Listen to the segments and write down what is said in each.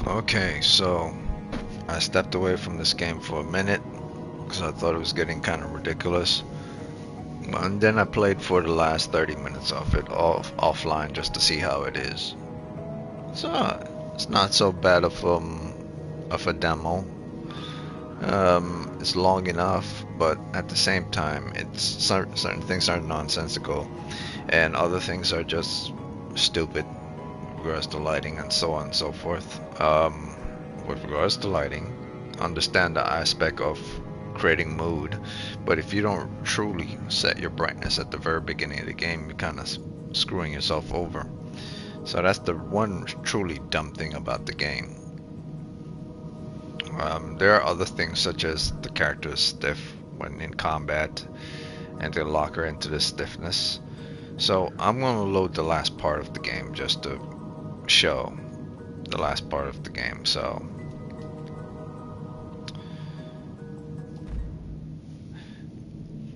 Okay, so I stepped away from this game for a minute because I thought it was getting kind of ridiculous. And then I played for the last 30 minutes of it offline just to see how it is. It's not so bad of a demo. It's long enough, but at the same time, it's certain things are nonsensical, and other things are just stupid. With regards to lighting and so on and so forth. With regards to lighting, understand the aspect of creating mood, but if you don't truly set your brightness at the very beginning of the game, you're kind of screwing yourself over. So that's the one truly dumb thing about the game. There are other things such as the character is stiff when in combat, and they lock her into the stiffness. So I'm going to load the last part of the game just to show the last part of the game. So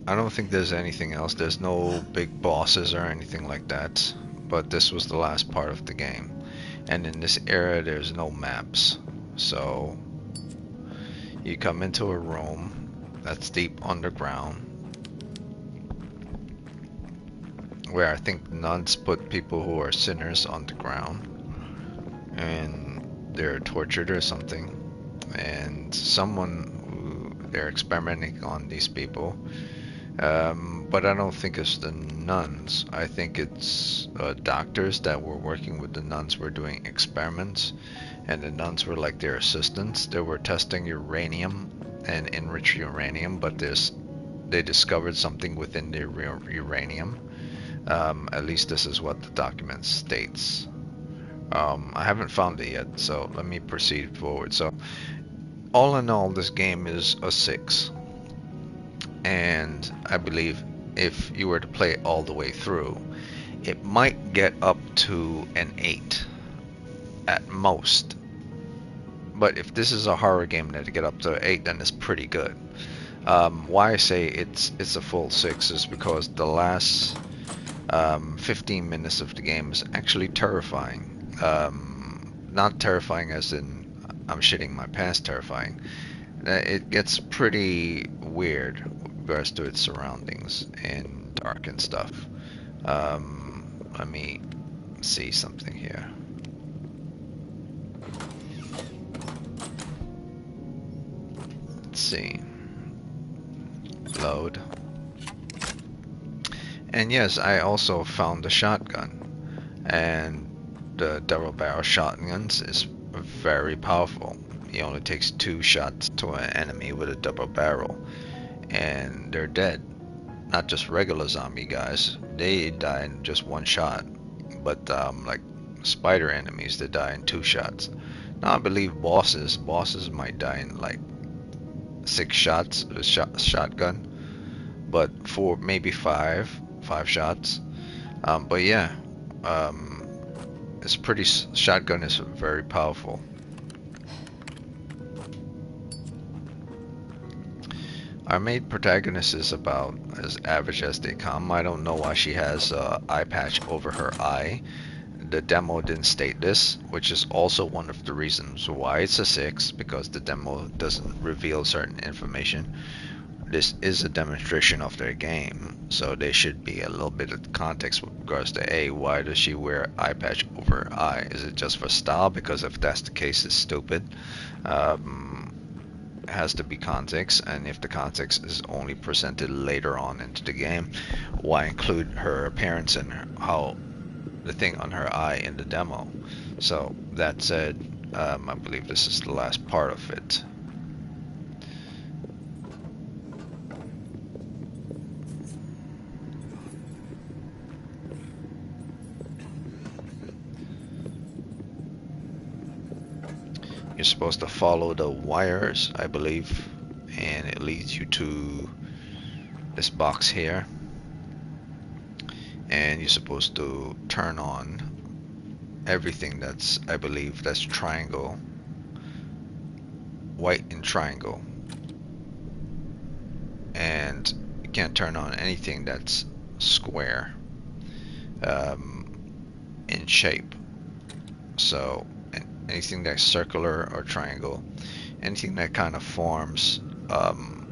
I don't think there's anything else. There's no big bosses or anything like that, but this was the last part of the game. And in this area there's no maps, so you come into a room that's deep underground, where I think nuns put people who are sinners on the ground and they're tortured or something, and they're experimenting on these people. But I don't think it's the nuns. I think it's doctors that were working with the nuns were doing experiments, and the nuns were like their assistants. They were testing uranium and enriched uranium, but they discovered something within the uranium. At least this is what the document states. I haven't found it yet, so let me proceed forward. So, all in all, this game is a 6. And I believe if you were to play it all the way through, it might get up to an 8 at most. But if this is a horror game that to get up to 8, then it's pretty good. Why I say it's a full 6 is because the last 15 minutes of the game is actually terrifying. Not terrifying as in I'm shitting my pants terrifying. It gets pretty weird with regards to its surroundings and dark and stuff. Let me see something here. Let's see. Load. And yes, I also found a shotgun, and the double barrel shotguns is very powerful. It only takes 2 shots to an enemy with a double barrel, and they're dead. Not just regular zombie guys, they die in just 1 shot, but like spider enemies, they die in 2 shots. Now I believe bosses might die in like 6 shots with a shotgun, but for maybe 5 shots. But yeah, it's pretty. Shotgun is very powerful. Our main protagonist is about as average as they come. I don't know why she has an eye patch over her eye. The demo didn't state this, which is also one of the reasons why it's a 6, because the demo doesn't reveal certain information. This is a demonstration of their game, so there should be a little bit of context with regards to why does she wear eye patch over her eye? Is it just for style? Because if that's the case, it's stupid. It has to be context, and if the context is only presented later on into the game, why include her appearance and how the thing on her eye in the demo? So that said, I believe this is the last part of it. You're supposed to follow the wires, I believe, and it leads you to this box here, and you're supposed to turn on everything that's, I believe, that's triangle, white and triangle, and you can't turn on anything that's square in shape. So anything that's circular or triangle, anything that kind of forms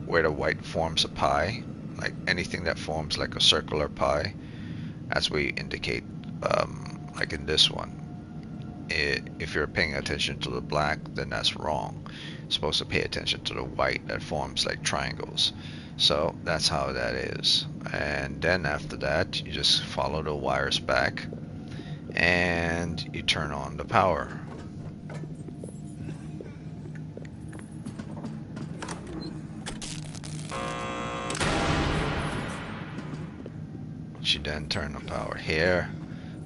where the white forms a pie, like anything that forms like a circular pie, as we indicate, like in this one. If you're paying attention to the black, then that's wrong. You're supposed to pay attention to the white that forms like triangles. So that's how that is. And then after that, you just follow the wires back and you turn on the power. You then turn the power here,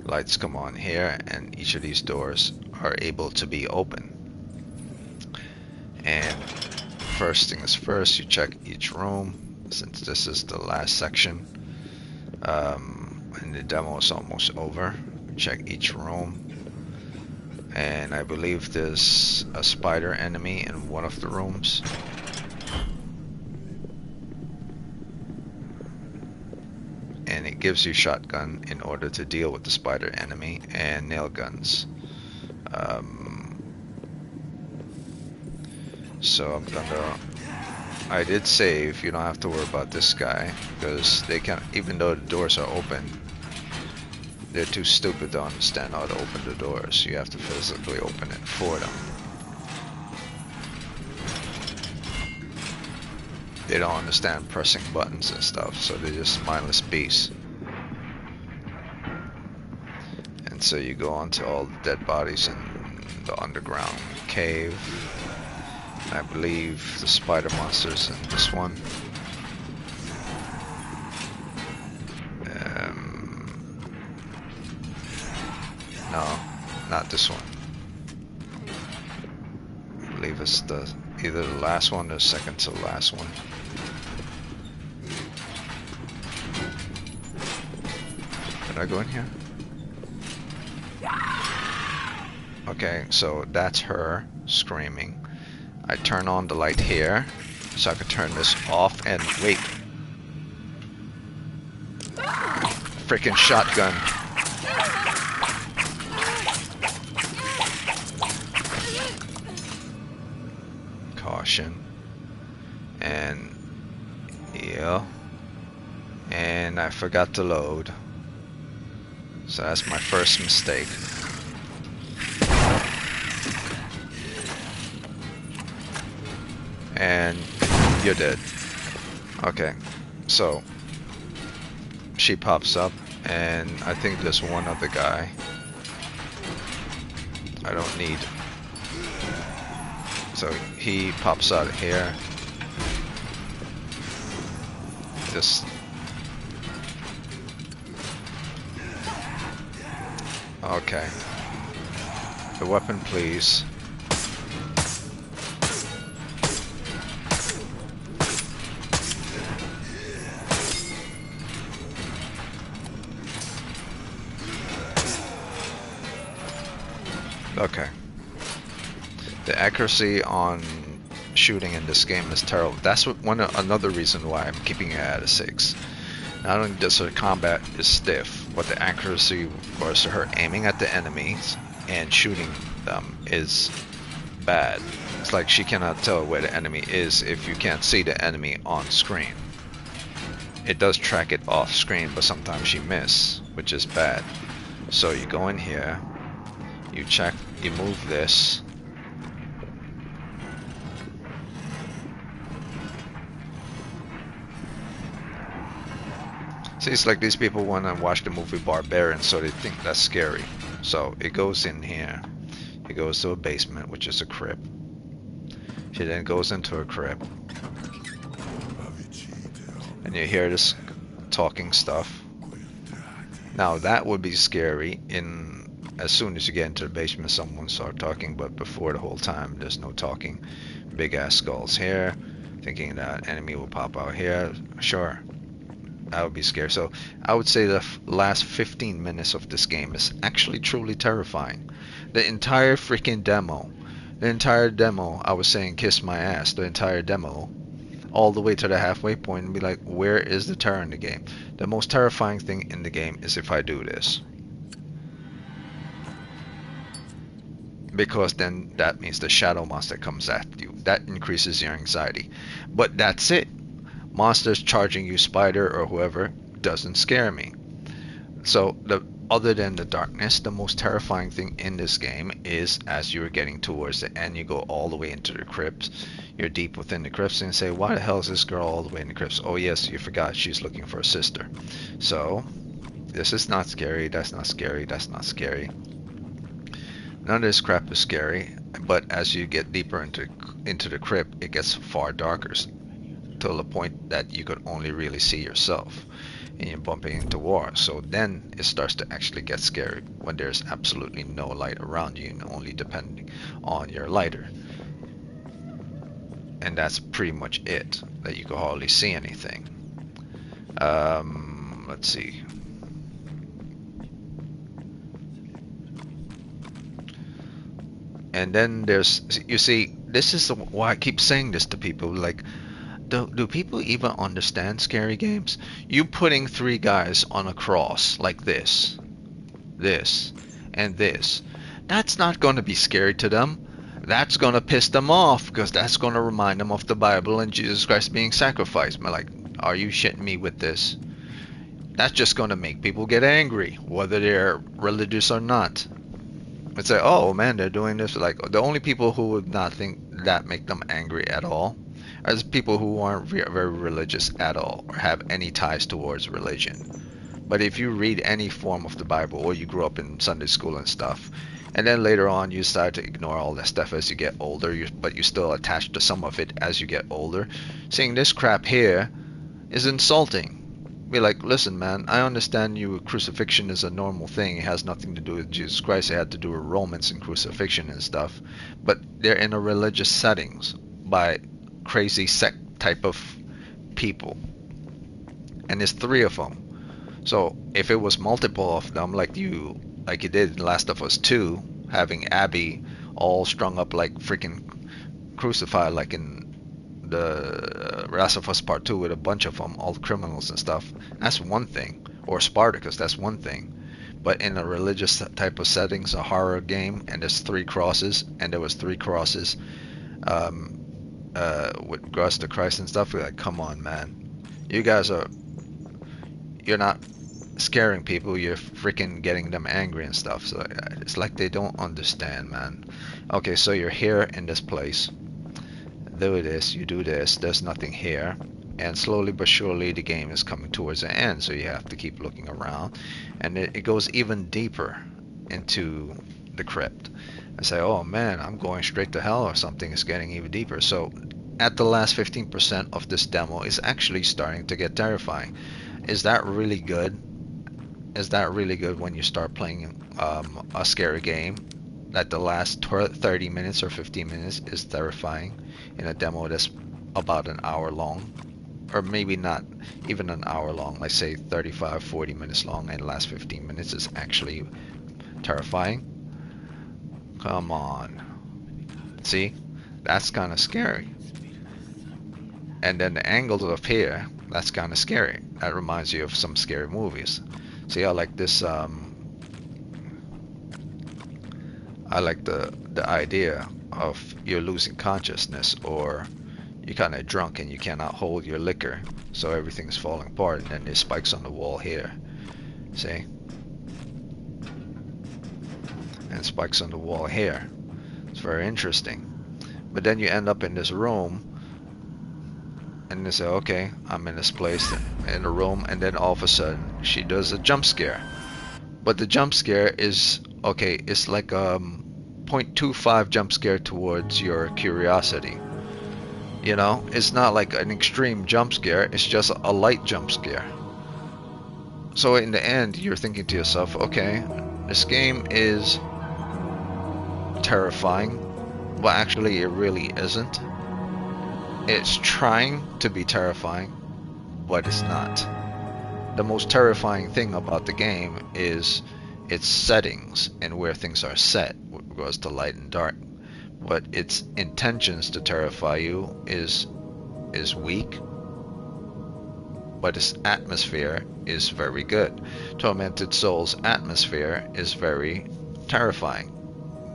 lights come on here, and each of these doors are able to be open. And first thing is first, you check each room, since this is the last section, and the demo is almost over. Check each room, and I believe there's a spider enemy in one of the rooms. And it gives you shotgun in order to deal with the spider enemy, and nail guns. So I did save. You don't have to worry about this guy, because they can't, even though the doors are open, they're too stupid to understand how to open the doors. You have to physically open it for them. They don't understand pressing buttons and stuff, so they're just mindless beasts. And so you go onto all the dead bodies in the underground cave. I believe the spider monsters in this one. No, not this one. I believe it's either the last one or second to the last one. Did I go in here? Okay, so that's her screaming. I turn on the light here, so I can turn this off and wait. Freaking shotgun. Caution. And yeah. And I forgot to load. So that's my first mistake. And you're dead. Okay, so she pops up, and I think there's one other guy. I don't need. So he pops out here. Just okay. The weapon, please. Okay. The accuracy on shooting in this game is terrible. That's another reason why I'm keeping it at a 6. Not only does her combat is stiff, but the accuracy was her aiming at the enemies and shooting them is bad. It's like she cannot tell where the enemy is if you can't see the enemy on screen. It does track it off screen, but sometimes she misses, which is bad. So you go in here, you check, you move this. See, it's like these people want to watch the movie Barbarian, so they think that's scary. So it goes in here. It goes to a basement, which is a crypt. She then goes into a crypt. And you hear this talking stuff. Now that would be scary as soon as you get into the basement, someone starts talking, but before the whole time there's no talking. Big ass skulls here, thinking that enemy will pop out here. Sure, that would be scary. So I would say the last 15 minutes of this game is actually truly terrifying. The entire freaking demo, I was saying kiss my ass. The entire demo, all the way to the halfway point, and be like, where is the terror in the game? The most terrifying thing in the game is if I do this. because then that means the shadow monster comes at you. That increases your anxiety. But that's it. Monsters charging you, spider or whoever, doesn't scare me. So the other than the darkness, the most terrifying thing in this game is as you're getting towards the end, you go all the way into the crypts. You're deep within the crypts and you say, why the hell is this girl all the way in the crypts? Oh yes, you forgot she's looking for a sister. So this is not scary, that's not scary, that's not scary. None of this crap is scary, but as you get deeper into the crypt, it gets far darker to the point that you could only really see yourself and you're bumping into walls. So then it starts to actually get scary when there's absolutely no light around you and only depending on your lighter. And that's pretty much it, that you can hardly see anything. Let's see. And then there's, you see, this is why I keep saying this to people, like, do people even understand scary games? You putting three guys on a cross like this, and this. That's not going to be scary to them. That's going to piss them off because that's going to remind them of the Bible and Jesus Christ being sacrificed. I'm like, are you shitting me with this? That's just going to make people get angry, whether they're religious or not. And say, oh man, they're doing this. Like, the only people who would not think that make them angry at all as people who aren't very religious at all or have any ties towards religion. But if you read any form of the Bible or you grew up in Sunday school and stuff, and then later on you start to ignore all that stuff as you get older, but you still attach to some of it as you get older, seeing this crap here is insulting. Be like, listen man, I understand you, crucifixion is a normal thing, it has nothing to do with Jesus Christ, it had to do with Romans and crucifixion and stuff, but they're in a religious settings by crazy sect type of people, and there's three of them. So if it was multiple of them, like you did in Last of Us 2, having Abby all strung up like freaking crucified, like in the Last of Us Part 2 with a bunch of them, all criminals and stuff, that's one thing. Or Spartacus, that's one thing. But in a religious type of settings, a horror game, and there's three crosses, and there was three crosses with regards to Christ and stuff, we're like, come on, man. You're not scaring people, you're freaking getting them angry and stuff. So it's like they don't understand, man. Okay, so you're here in this place. Do this, you do this, there's nothing here. And slowly but surely the game is coming towards the end, so you have to keep looking around. And it goes even deeper into the crypt. I say, oh man, I'm going straight to hell or something. It's getting even deeper. So at the last 15% of this demo is actually starting to get terrifying. Is that really good? Is that really good when you start playing a scary game? That the last 30 minutes or 15 minutes is terrifying in a demo that's about an hour long, or maybe not even an hour long, like say 35-40 minutes long, and the last 15 minutes is actually terrifying. Come on, see, that's kind of scary. And then the angles up here, that's kind of scary. That reminds you of some scary movies. See, I like this I like the idea of you're losing consciousness, or you're kind of drunk and you cannot hold your liquor, so everything's falling apart, and then there's spikes on the wall here. See? And spikes on the wall here. It's very interesting. But then you end up in this room, and you say, okay, I'm in this place, in a room, and then all of a sudden she does a jump scare. But the jump scare is, okay, it's like a 0.25 jump scare towards your curiosity. You know, it's not like an extreme jump scare, it's just a light jump scare. So in the end, you're thinking to yourself, okay, this game is terrifying, but actually it really isn't. It's trying to be terrifying, but it's not. The most terrifying thing about the game is its settings and where things are set with regards to light and dark. But its intentions to terrify you is weak, but its atmosphere is very good. Tormented Souls' atmosphere is very terrifying,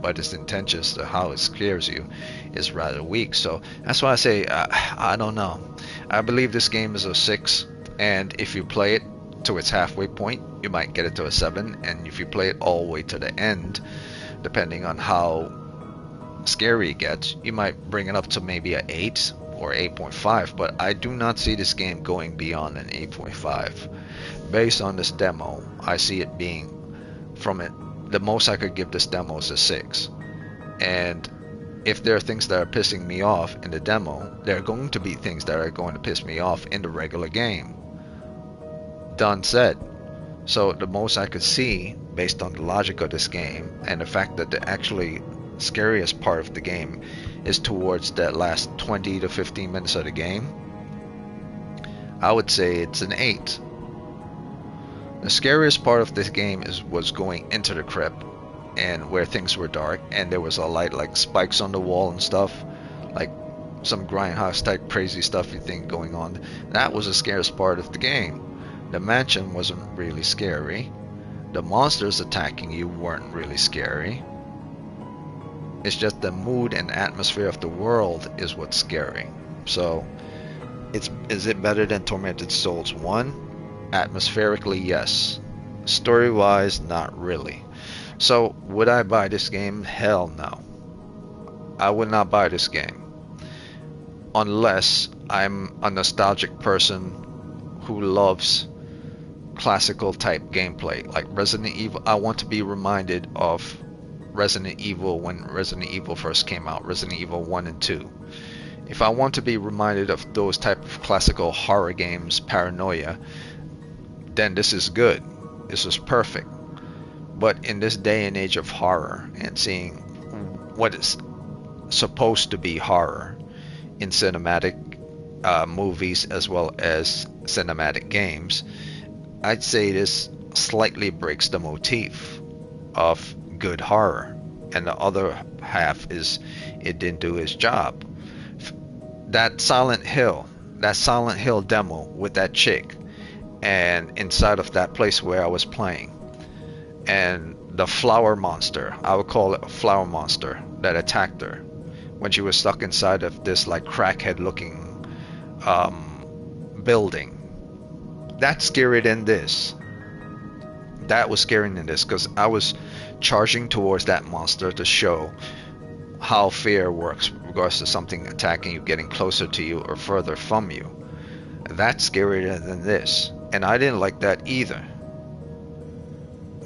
but its intentions to how it scares you is rather weak. So that's why I say I don't know. I believe this game is a 6, and if you play it to its halfway point, you might get it to a 7, and if you play it all the way to the end, depending on how scary it gets, you might bring it up to maybe an 8 or 8.5, but I do not see this game going beyond an 8.5. Based on this demo, I see it being, from it, the most I could give this demo is a 6. And if there are things that are pissing me off in the demo, there are going to be things that are going to piss me off in the regular game. Done said. So the most I could see, based on the logic of this game, and the fact that the actually scariest part of the game is towards that last 20 to 15 minutes of the game, I would say it's an 8. The scariest part of this game was going into the crypt and where things were dark and there was a light, like spikes on the wall and stuff, like some grindhouse type crazy stuff you think going on. That was the scariest part of the game. The mansion wasn't really scary. The monsters attacking you weren't really scary. It's just the mood and atmosphere of the world is what's scary. So, is it better than Tormented Souls 1? Atmospherically, yes. Story-wise, not really. So, would I buy this game? Hell no. I would not buy this game. Unless I'm a nostalgic person who loves classical type gameplay. Like Resident Evil, I want to be reminded of Resident Evil when Resident Evil first came out, Resident Evil 1 and 2. If I want to be reminded of those type of classical horror games, paranoia, then this is good. This is perfect. But in this day and age of horror and seeing what is supposed to be horror in cinematic movies as well as cinematic games, I'd say this slightly breaks the motif of good horror, and the other half is it didn't do its job. That Silent Hill demo with that chick, and inside of that place where I was playing, and the flower monster, I would call it a flower monster that attacked her when she was stuck inside of this like crackhead looking building. That's scarier than this. That was scarier than this because I was charging towards that monster to show how fear works with regards to something attacking you, getting closer to you or further from you. That's scarier than this, and I didn't like that either.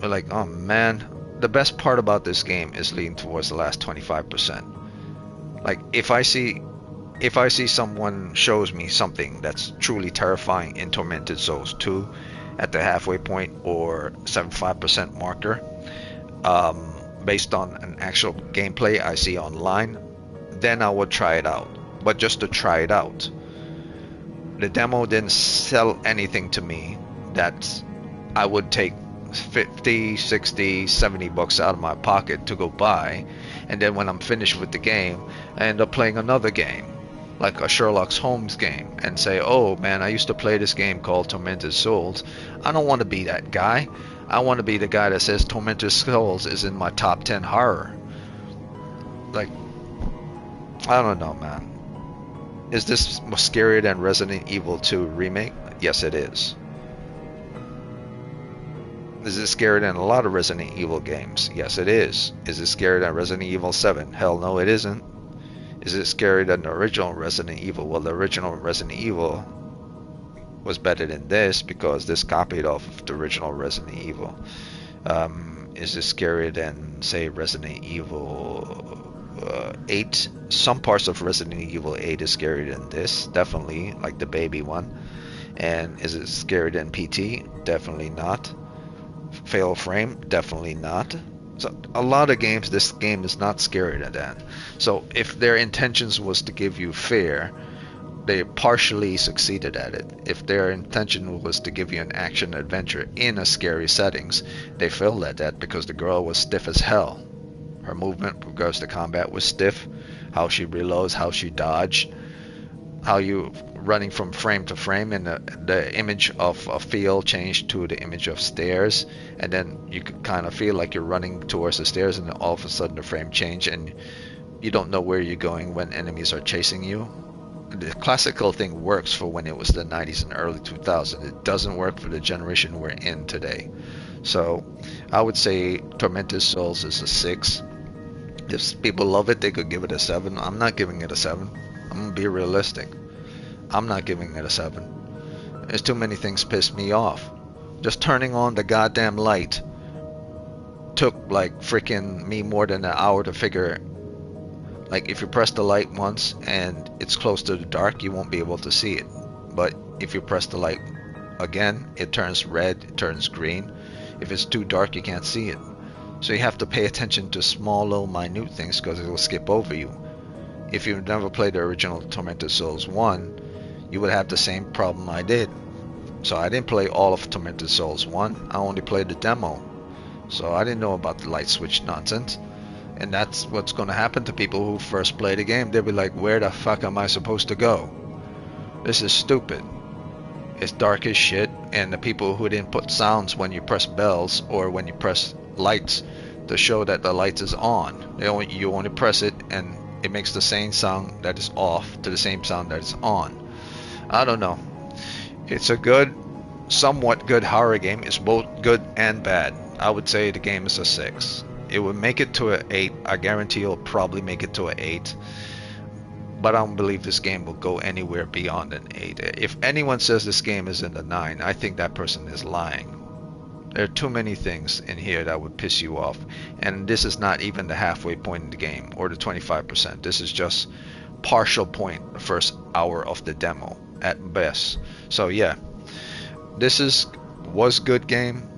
But like, oh man, the best part about this game is leading towards the last 25%. Like if I see someone shows me something that's truly terrifying in Tormented Souls 2 at the halfway point or 75% marker, based on an actual gameplay I see online, then I would try it out. But just to try it out. The demo didn't sell anything to me that I would take 50, 60, 70 bucks out of my pocket to go buy, and then when I'm finished with the game, I end up playing another game, like a Sherlock Holmes game, and say, oh man, I used to play this game called Tormented Souls. I don't want to be that guy. I want to be the guy that says Tormented Souls is in my top 10 horror. Like, I don't know, man. Is this more scarier than Resident Evil 2 Remake? Yes, it is. Is it scarier than a lot of Resident Evil games? Yes, it is. Is it scarier than Resident Evil 7? Hell no, it isn't. Is it scarier than the original Resident Evil? Well, the original Resident Evil was better than this because this copied off of the original Resident Evil. Is it scarier than, say, Resident Evil 8? Some parts of Resident Evil 8 is scarier than this, definitely, like the baby one. And is it scarier than PT? Definitely not. Fatal Frame? Definitely not. So a lot of games, this game is not scarier than that. So if their intentions was to give you fear, they partially succeeded at it. If their intention was to give you an action adventure in a scary settings, they failed at that because the girl was stiff as hell. Her movement with regards to combat was stiff. How she reloads, how she dodged. how you running from frame to frame, and the image of a field changed to the image of stairs, and then you could kind of feel like you're running towards the stairs, and then all of a sudden the frame change, and you don't know where you're going when enemies are chasing you. The classical thing works for when it was the 90s and early 2000s. It doesn't work for the generation we're in today. So I would say Tormented Souls is a 6. If people love it, they could give it a 7. I'm not giving it a 7. I'm gonna be realistic. I'm not giving it a 7. There's too many things piss me off. Just turning on the goddamn light took like freaking me more than an hour to figure. Like, if you press the light once and it's close to the dark, you won't be able to see it. But if you press the light again, it turns red, it turns green. If it's too dark, you can't see it. So you have to pay attention to small little minute things, because it will skip over you. If you've never played the original Tormented Souls 1, you would have the same problem I did. So I didn't play all of Tormented Souls 1, I only played the demo. So I didn't know about the light switch nonsense. And that's what's going to happen to people who first play the game. They'll be like, where the fuck am I supposed to go? This is stupid. It's dark as shit, and the people who didn't put sounds when you press bells or when you press lights to show that the light is on. You only press it and it makes the same sound that is off to the same sound that is on. I don't know. It's a good, somewhat good horror game. It's both good and bad. I would say the game is a 6. It would make it to an 8. I guarantee it'll probably make it to an 8. But I don't believe this game will go anywhere beyond an 8. If anyone says this game is in the 9, I think that person is lying. There are too many things in here that would piss you off. And this is not even the halfway point in the game, or the 25%. This is just partial point, the first hour of the demo at best. So yeah, this was good game,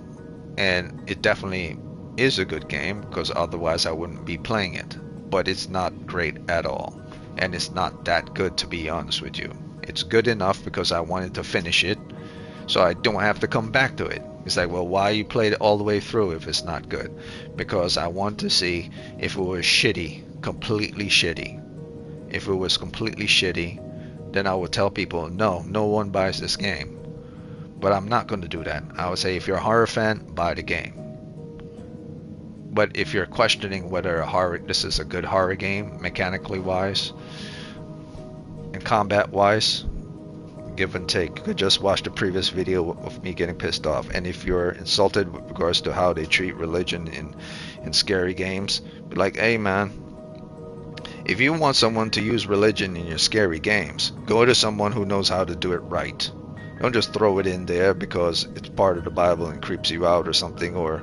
and it definitely is a good game, because otherwise I wouldn't be playing it. But it's not great at all, and it's not that good, to be honest with you. It's good enough because I wanted to finish it, so I don't have to come back to it. It's like, well, why you played it all the way through if it's not good? Because I want to see if it was shitty, completely shitty. If it was completely shitty, then I would tell people, no one buys this game. But I'm not going to do that. I would say, if you're a horror fan, buy the game. But if you're questioning whether this is a good horror game, mechanically wise and combat wise, give and take, you could just watch the previous video of me getting pissed off. And if you're insulted with regards to how they treat religion in scary games, be like, hey man, if you want someone to use religion in your scary games, go to someone who knows how to do it right. Don't just throw it in there because it's part of the Bible and creeps you out or something, or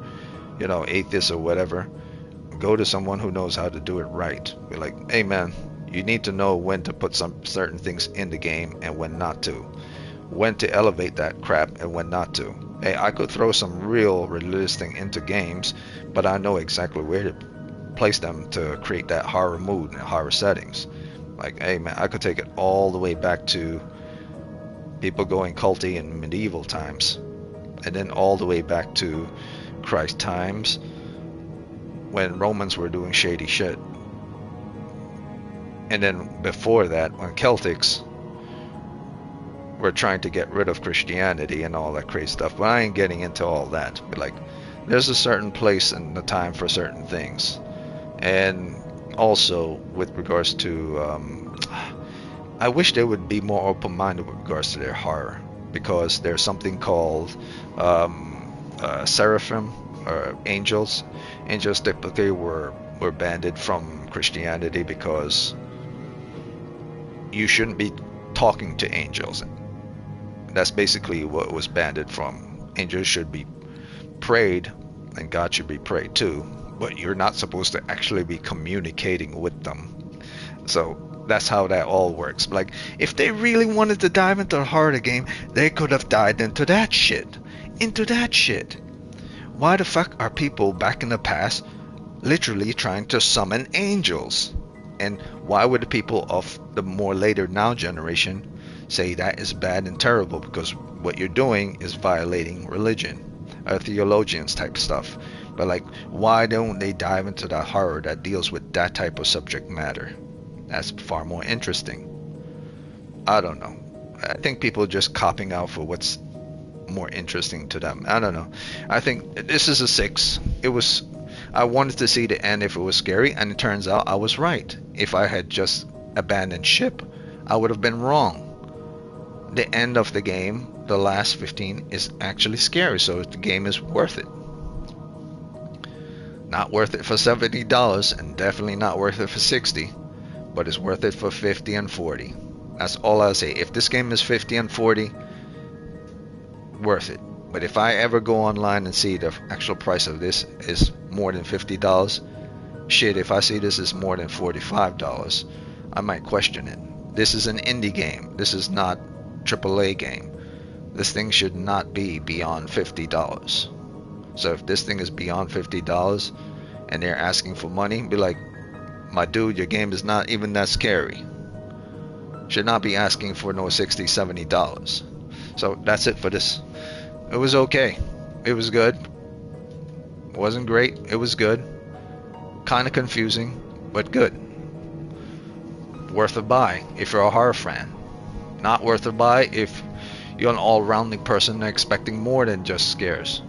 atheist or whatever. Go to someone who knows how to do it right. Be like, hey man, you need to know when to put some certain things in the game and when not to. When to elevate that crap and when not to. Hey, I could throw some real religious thing into games, but I know exactly where to place them to create that horror mood and horror settings. Like, hey man, I could take it all the way back to people going culty in medieval times, and then all the way back to Christ times when Romans were doing shady shit, and then before that when Celtics were trying to get rid of Christianity and all that crazy stuff. But I ain't getting into all that. But like, there's a certain place and a time for certain things. And also with regards to I wish they would be more open-minded with regards to their horror, because there's something called seraphim, or angels. Angels typically were banned from Christianity because you shouldn't be talking to angels. That's basically what was banned from. Angels should be prayed, and God should be prayed too, but you're not supposed to actually be communicating with them. So that's how that all works. Like, if they really wanted to dive into the heart of the game, they could have dived into that shit. Why the fuck are people back in the past literally trying to summon angels? And why would the people of the more later now generation say that is bad and terrible? Because what you're doing is violating religion, theologians type stuff. But like, why don't they dive into that horror that deals with that type of subject matter? That's far more interesting. I don't know. I think people are just copping out for what's more interesting to them. I don't know. I think this is a 6. It was. I wanted to see the end if it was scary, and it turns out I was right. If I had just abandoned ship, I would have been wrong. The end of the game, the last 15, is actually scary, so the game is worth it. Not worth it for $70, and definitely not worth it for 60, but it's worth it for 50 and 40. That's all I'll say. If this game is 50 and 40, worth it. But if I ever go online and see the actual price of this is more than $50, shit, if I see this is more than $45, I might question it. This is an indie game. This is not AAA game. This thing should not be beyond $50. So if this thing is beyond $50 and they're asking for money, be like, my dude, your game is not even that scary. Should not be asking for no $60, $70. So that's it for this. It was okay. It was good. It wasn't great. It was good. Kind of confusing, but good. Worth a buy if you're a horror fan. Not worth a buy if you're an all-rounding person expecting more than just scares.